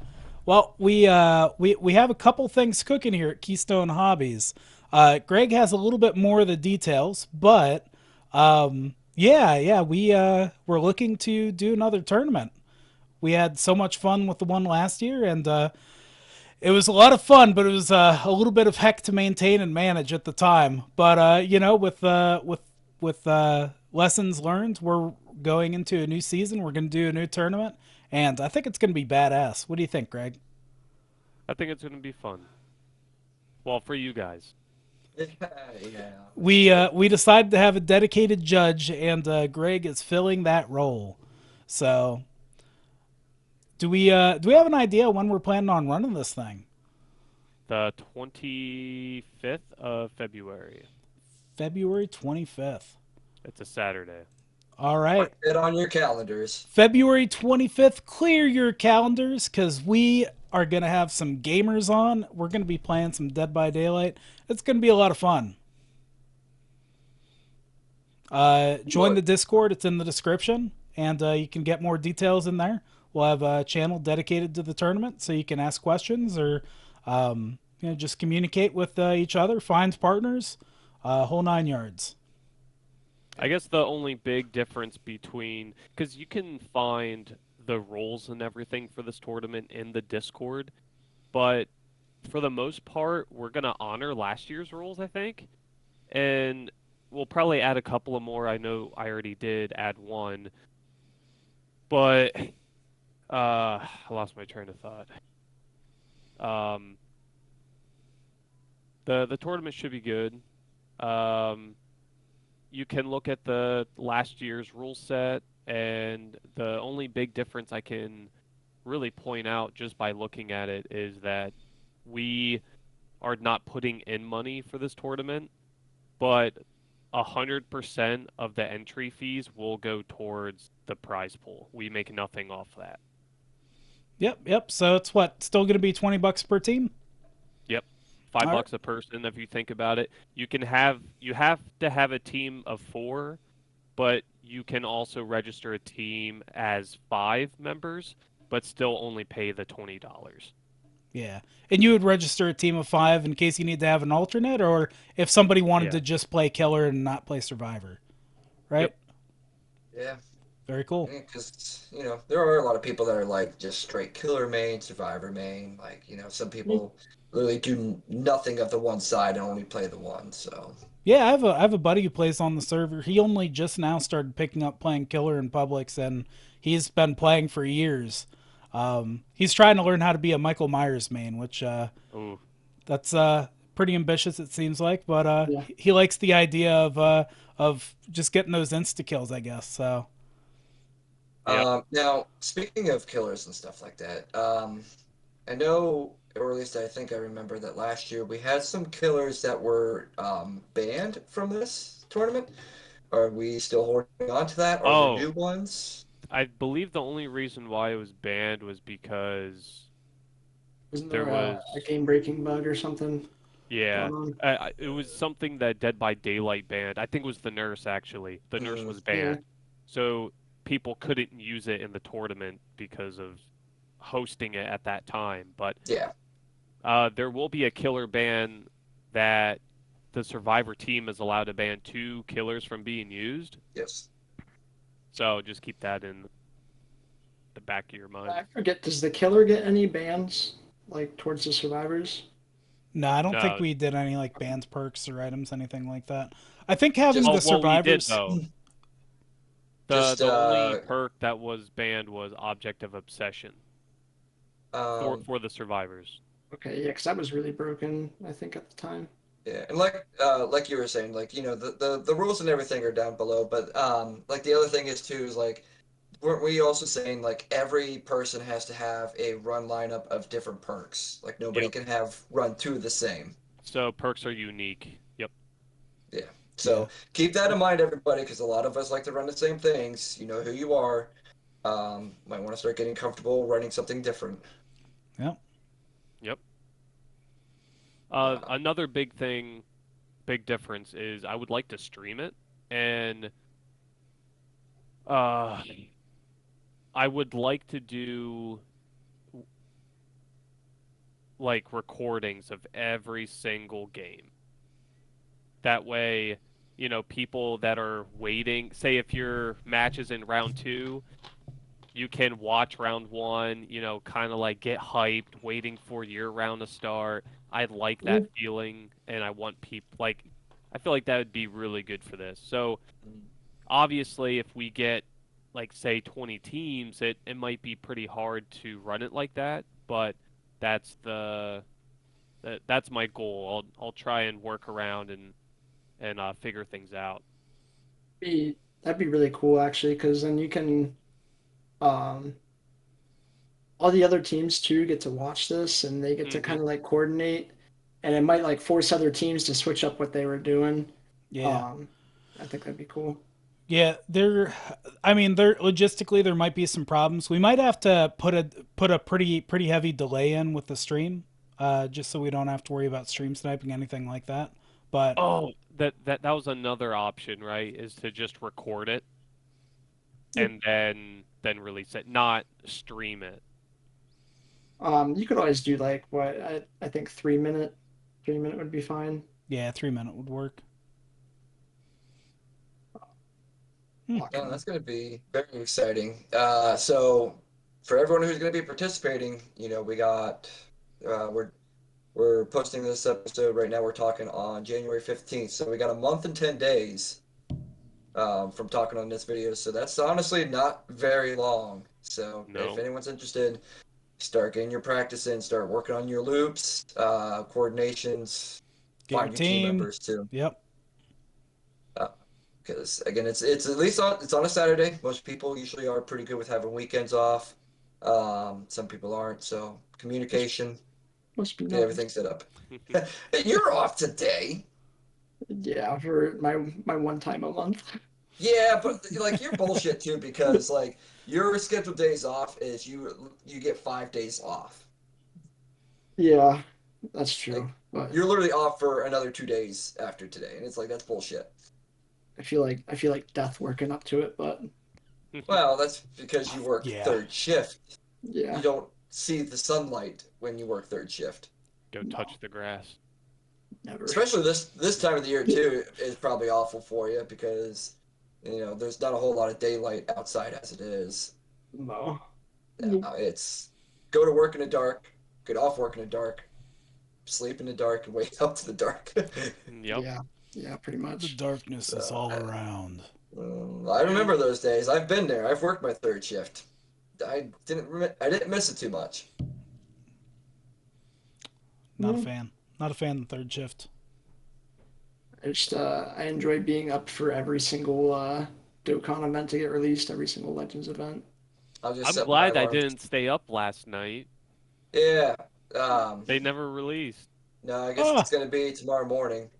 Well, we have a couple things cooking here at Keystone Hobbies. Greg has a little bit more of the details, but we're looking to do another tournament. We had so much fun with the one last year, and it was a lot of fun, but it was a little bit of heck to maintain and manage at the time. But you know, with lessons learned, we're going into a new season. We're going to do a new tournament, and I think it's going to be badass. What do you think, Greg? I think it's going to be fun. Well, for you guys. Yeah. We decided to have a dedicated judge, and Greg is filling that role. So, do we have an idea when we're planning on running this thing? The 25th of February. February 25th. It's a Saturday. All right. Mark it on your calendars. February 25th, clear your calendars because we are going to have some gamers on. We're going to be playing some Dead by Daylight. It's going to be a lot of fun. Join the Look, Discord, it's in the description, and you can get more details in there. We'll have a channel dedicated to the tournament so you can ask questions or just communicate with each other, find partners, whole 9 yards. I guess the only big difference between, because you can find the rules and everything for this tournament in the Discord, but for the most part, we're gonna honor last year's rules, I think, and we'll probably add a couple of more. I know I already did add one, but I lost my train of thought. Um, the tournament should be good. Um, you can look at the last year's rule set, and the only big difference I can really point out just by looking at it is that we are not putting in money for this tournament, but 100% of the entry fees will go towards the prize pool. We make nothing off that. Yep. So it's what? Still going to be $20 per team? Yep. Five All right. bucks a person if you think about it. You have to have a team of 4, but you can also register a team as 5 members, but still only pay the $20. Yeah. And you would register a team of 5 in case you need to have an alternate, or if somebody wanted Yeah. to just play Killer and not play Survivor, right? Yep. yeah, Very cool. because there are a lot of people that are like just straight killer main, survivor main. Like some people literally do nothing of the one side and only play the one. So Yeah, I have a buddy who plays on the server. He only just now started picking up playing Killer in Publix, and he's been playing for years. He's trying to learn how to be a Michael Myers main, which Ooh. that's pretty ambitious it seems like, but Yeah. he likes the idea of just getting those insta kills, I guess. So Yep. now speaking of killers and stuff like that, I know, or at least I think I remember that last year we had some killers that were banned from this tournament. Are we still holding on to that? Are there Oh, new ones? I believe the only reason why it was banned was because Isn't there there was, a game breaking bug or something yeah, going on? it was something that Dead by Daylight banned. I think it was the nurse actually. The nurse Mm, was Yeah. banned, so people couldn't use it in the tournament because of hosting it at that time. But yeah. there will be a killer ban that the Survivor team is allowed to ban 2 killers from being used. Yes. So just keep that in the back of your mind. I forget, does the killer get any bans like towards the survivors? no, I don't think No. we did any like bans, perks, or items, anything like that. I think having Just the Oh, well, we did survivors. though. The just the only perk that was banned was Object of Obsession um for the survivors. Okay, yeah, because that was really broken, I think, at the time. yeah, and like you were saying, like the rules and everything are down below, but like the other thing is too is like weren't we also saying like every person has to have a run lineup of different perks? Like nobody Yep. can have run 2 of the same. So perks are unique. Yep. Yeah. Yeah. So keep that in mind, everybody, because a lot of us like to run the same things. You know who you are. Might want to start getting comfortable running something different. Yep. Yep. Uh, Another big difference is I would like to stream it, and uh, I would like to do like recordings of every single game. That way, people that are waiting, say if your match is in round 2, you can watch round 1, kind of like get hyped, waiting for your round to start. I like that feeling, and I want people like, I feel like that would be really good for this. So obviously, if we get like say 20 teams, it might be pretty hard to run it like that, but that's that's my goal. I'll try and work around and figure things out. That'd be really cool, actually, because then you can, um, all the other teams too get to watch this and they get to Hmm. kind of like coordinate, and it might like force other teams to switch up what they were doing. Yeah. Um, I think that'd be cool. Yeah, I mean, there logistically there might be some problems. We might have to put a pretty heavy delay in with the stream, just so we don't have to worry about stream sniping anything like that. But Oh, that was another option, right? Is to just record it and then release it, not stream it. You could always do like what I think 3 minute, 3 minute would be fine. yeah, 3 minute would work. Yeah, that's going to be very exciting. So for everyone who's going to be participating, we got we're posting this episode right now. We're talking on January 15th, so we got a month and 10 days from talking on this video. So that's honestly not very long. So No. if anyone's interested, start getting your practice in, start working on your loops, coordinations, Get your find your team team. members too. Yep. Because again, it's at least it's on a Saturday. Most people usually are pretty good with having weekends off. Some people aren't. So communication, Must be get nice. everything set up. You're off today. Yeah, for my one time a month. Yeah, but like you're bullshit too because like your scheduled days off is you get 5 days off. Yeah, that's true. Like, But you're literally off for another 2 days after today, and it's like that's bullshit. I feel like death working up to it, but Well, that's because you work Yeah. third shift. yeah, You don't see the sunlight when you work third shift. Go touch the grass. never. Especially this time of the year too is probably awful for you because there's not a whole lot of daylight outside as it is. No. It's go to work in the dark, get off work in the dark, sleep in the dark, and wake up to the dark. Yep. Yeah, pretty The much. darkness is all around. I remember those days. I've been there. I've worked my third shift. I didn't miss it too much. Not a fan. Not a fan of the third shift. I enjoy being up for every single Dokkan event to get released, every single Legends event. I'll just I'm set glad my I alarm. didn't stay up last night. Yeah. They never released. No, I guess it's gonna be tomorrow morning.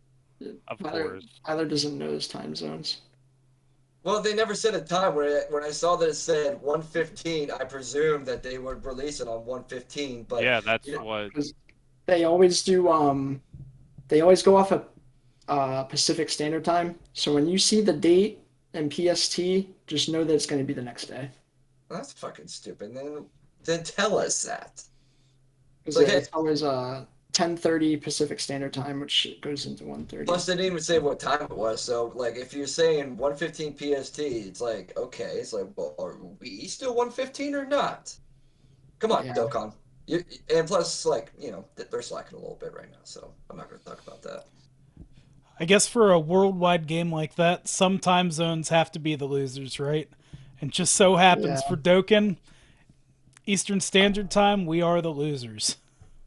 Of Tyler, course. Tyler doesn't know his time zones. Well, they never said a time. When I saw that it said 1:15, I presumed that they would release it on 1:15. But Yeah, that's you know, what. They always do. They always go off of Pacific Standard Time. So when you see the date and PST, just know that it's going to be the next day. that's fucking stupid. Then tell us that. Because Like, hey, it's always 10:30 Pacific Standard Time, which goes into 1:30. plus they didn't even say what time it was. So like, if you're saying 1:15 PST, it's like okay. It's like, well, are we still 1:15 or not? Come on, Yeah. Dokkan. And plus, like they're slacking a little bit right now. So I'm not going to talk about that. I guess for a worldwide game like that, some time zones have to be the losers, right? And just so happens Yeah. for Dokkan, Eastern Standard Time, we are the losers.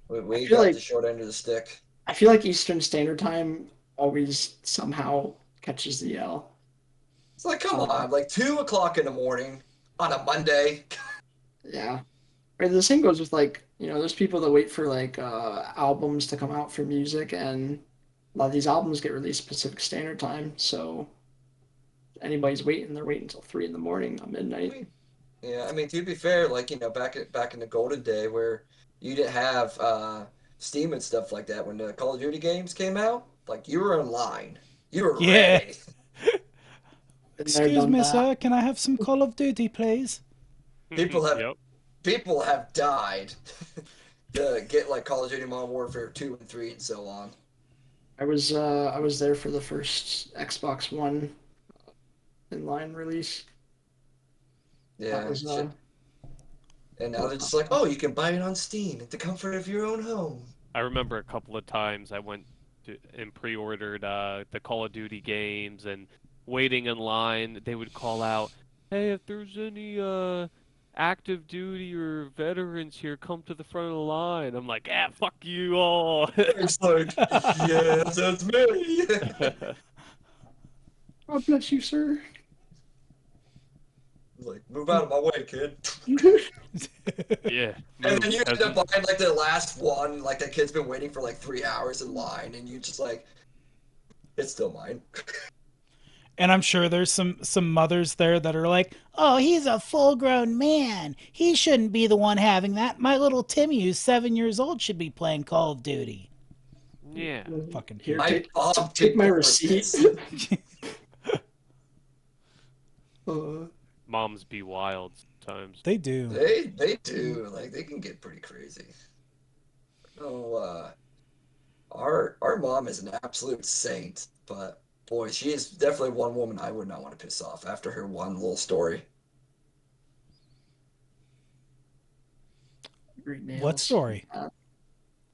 We feel got like- the short end of the stick. I feel like Eastern Standard Time always somehow catches the L. It's like, come on, like 2 o'clock in the morning on a Monday. Yeah. Or the same goes with like, there's people that wait for like albums to come out for music, and a lot of these albums get released Pacific Standard Time, so anybody's waiting, they're waiting until 3 in the morning on midnight. Yeah, I mean, to be fair, like, back in the golden day where you didn't have Steam and stuff like that when the Call of Duty games came out, like, you were in line. You were Yeah. ready. Been there, Excuse done me, that. sir, can I have some Call of Duty, please? People have Yep. people have died to get like Call of Duty Modern Warfare 2 and 3 and so on. I was there for the first Xbox One inline release. Yeah. That was, shit. And now they're just like, oh, you can buy it on Steam at the comfort of your own home. I remember a couple of times I went and pre-ordered the Call of Duty games, and waiting in line, they would call out, "Hey, if there's any active duty or veterans here, come to the front of the line." I'm like, "Ah, fuck you all." It's like, yes, that's me. God bless you, sir. Like, move out of my way, kid. Yeah. And move, then you end peasant. up buying like the last one, like the kid's been waiting for like 3 hours in line, and you just like, it's still mine. And I'm sure there's some mothers there that are like, "Oh, he's a full-grown man. He shouldn't be the one having that. My little Timmy, who's 7 years old, should be playing Call of Duty." Yeah. Fucking Here, people. My mom take did my force receipt. this. Moms be wild sometimes. They do. They do. Like they can get pretty crazy. No, our mom is an absolute saint, but boy, she is definitely one woman I would not want to piss off after her one little story. Great nails. What story?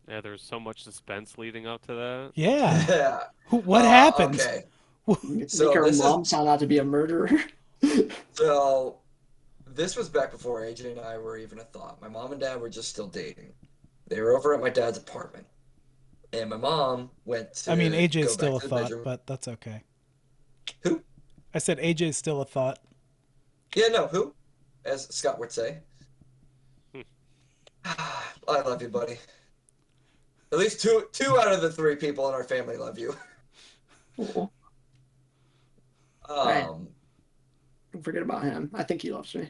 Yeah, there's so much suspense leading up to that. Yeah. Yeah. What happened? Okay. Make So our this is- mom sound out to be a murderer. So this was back before AJ and I were even a thought. My mom and dad were just still dating. They were over at my dad's apartment, and my mom went to. I mean, go AJ's back still a to the thought, bedroom. but that's okay. Who? I said AJ's still a thought. Yeah, no, who? As Scott would say. Hmm. I love you, buddy. At least two out of the three people in our family love you. Oh, Um, Right. don't forget about him. I think he loves me.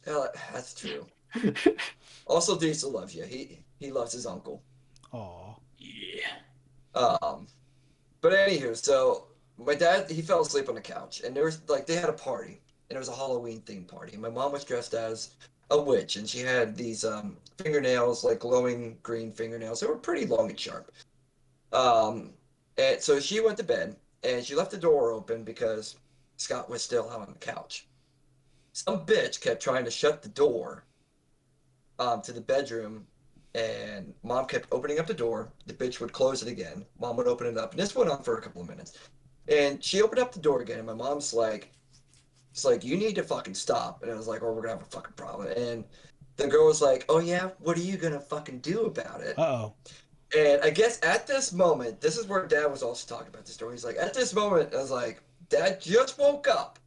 yeah, that's true. Also, Diesel loves you. He loves his uncle. Aw. Yeah. But anywho, so my dad he fell asleep on the couch, and there was like they had a party, and it was a Halloween themed party. And my mom was dressed as a witch, and she had these fingernails, like glowing green fingernails. They were pretty long and sharp. And so she went to bed, and she left the door open because Scott was still out on the couch. Some bitch kept trying to shut the door to the bedroom, and mom kept opening up the door. The bitch would close it again. Mom would open it up, and this went on for a couple of minutes. And she opened up the door again, and my mom's like, "It's like you need to fucking stop." And I was like, "Oh, we're gonna have a fucking problem." And the girl was like, "Oh yeah, what are you gonna fucking do about it?" Uh-oh. And I guess at this moment, this is where Dad was also talking about the story. He's like, at this moment, I was like, Dad just woke up,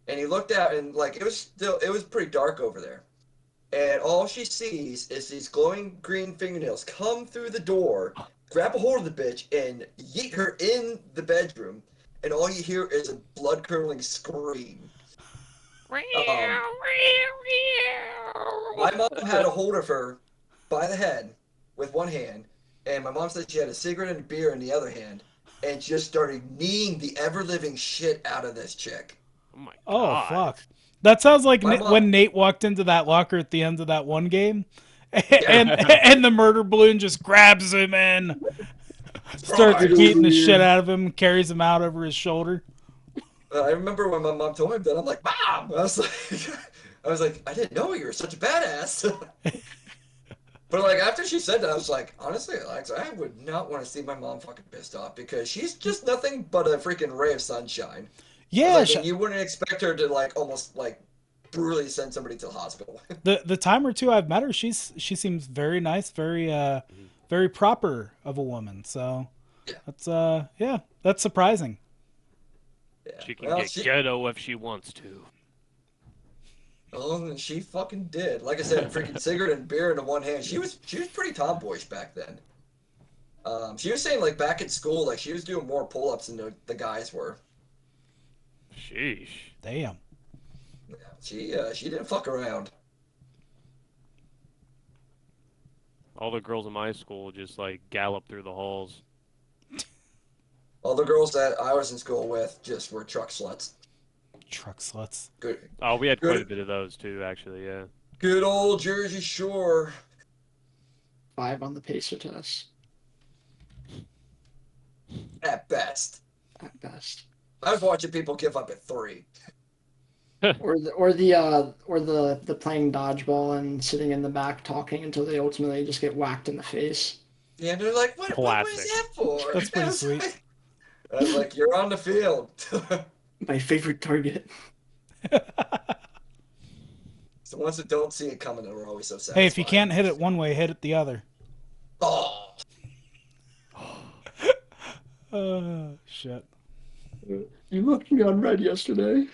and he looked out, and like it was pretty dark over there. And all she sees is these glowing green fingernails come through the door, grab a hold of the bitch, and yeet her in the bedroom. And all you hear is a blood-curdling scream. My mom had a hold of her by the head with one hand, and my mom said she had a cigarette and a beer in the other hand, and just started kneeing the ever-living shit out of this chick. Oh my Oh, god. fuck. That sounds like My mom- when Nate walked into that locker at the end of that one game, and the murder balloon just grabs him and starts Right. beating the shit out of him, carries him out over his shoulder. I remember when my mom told me that, I'm like, Mom! I was like, I didn't know you were such a badass. But like after she said that, I was like, honestly, Alex, I would not want to see my mom fucking pissed off because she's just nothing but a freaking ray of sunshine. Yeah, Like, and you wouldn't expect her to like almost like brutally send somebody to the hospital. the time or two I've met her, she seems very nice, very proper of a woman. So Yeah. that's surprising. Yeah. She can Well, get ghetto if she wants to. Oh, and she fucking did. Like I said, freaking cigarette and beer in the one hand. She was pretty tomboyish back then. She was saying like back in school, like she was doing more pull-ups than the guys were. Sheesh. Damn. Yeah, she didn't fuck around. All the girls in my school just like gallop through the halls. All the girls that I was in school with just were truck sluts. Truck sluts. Good, Oh, we had quite a Good. bit of those too, actually. Yeah. good old Jersey Shore. 5 on the pacer test At best. at best. I was watching people give up at 3. Or the playing dodgeball and sitting in the back talking until they ultimately just get whacked in the face. Yeah, and they're like, what was Classic. that for? That's pretty I was sweet. like- I was like, you're on the field. My favorite target. The ones that don't see it coming are always so sad. Hey, if you can't hit it one way, hit it the other. Oh, Shit. You left me on red yesterday.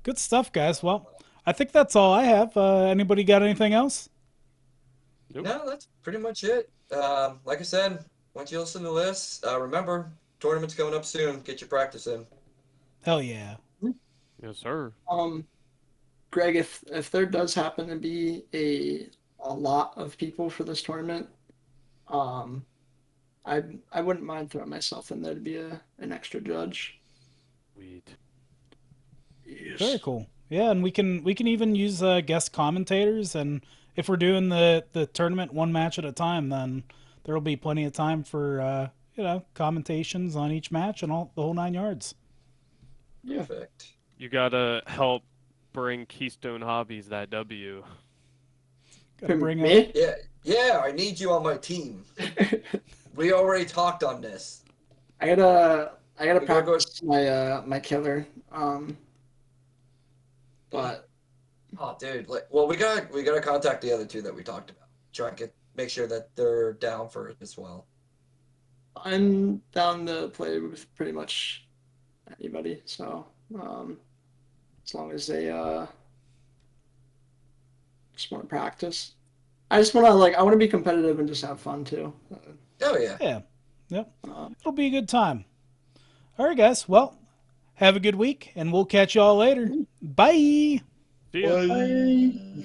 Good stuff, guys. Well, I think that's all I have. Anybody got anything else? Nope. no, that's pretty much it. Like I said, once you listen to this, remember, tournament's coming up soon. Get your practice in. Hell yeah. Yes, sir. Greg, if there does happen to be a lot of people for this tournament, um, I wouldn't mind throwing myself in there to be an extra judge. Sweet. Yes. Very cool. Yeah, and we can even use guest commentators, and if we're doing the tournament one match at a time, then there'll be plenty of time for commentations on each match and all the whole 9 yards. Yeah. Perfect. You gotta help bring Keystone Hobbies that W. Gotta bring Me? Yeah, I need you on my team. We already talked on this. I gotta We gotta go- practice my killer. But Oh, dude. Well, we gotta contact the other two that we talked about. Try and make sure that they're down for it as well. I'm down to play with pretty much anybody. So as long as they just want to practice. I just want to I want to be competitive and just have fun too. Oh yeah. Yeah. Yep. Um, It'll be a good time. All right, guys. Well, have a good week, and we'll catch y'all later. Bye. See ya. Bye.